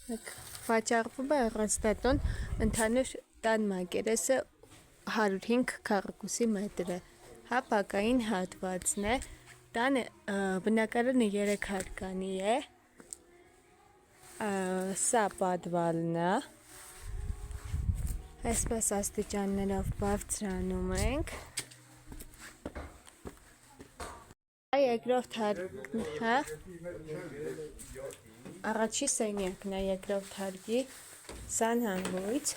Վաճառվում է առանձնատուն ընդհանուր տան մակերեսը 105 քառակուսի մետր է, հա բակային հատվածն է, տան բնակարանը 3 հարկանի է, սա պատվալն է, այսպես աստիճաններով բարձրանում ենք, երկրորդ հարկն է, առաջի սենյակն է երկրորդ հարկի, սանհանգույց,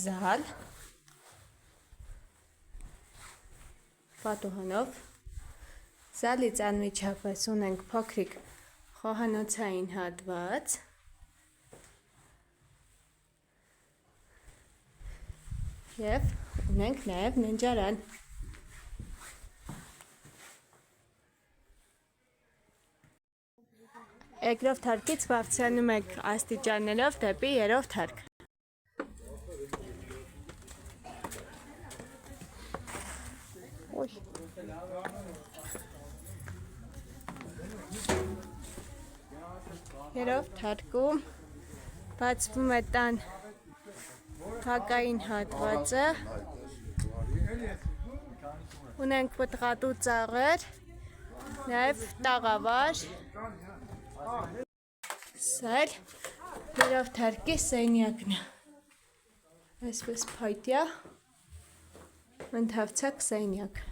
զալ, պատուհանով, զալից անմիջապես ունենք փոքրիկ խոհանոցային հատված, և ունենք նաև ննջարան։ Երկրորդ հարկից բարձրանում եք աստիճաններով դեպի երրորդ հարկ։ Երրորդ հարկում բացվում է տան բակային հատվածը, ունենք պտղատու ծառեր, նաև տաղավար, սա էլ երրորդ հարկի սենյակն է, այսպես փայտյա ընդհավցակ սենյակ։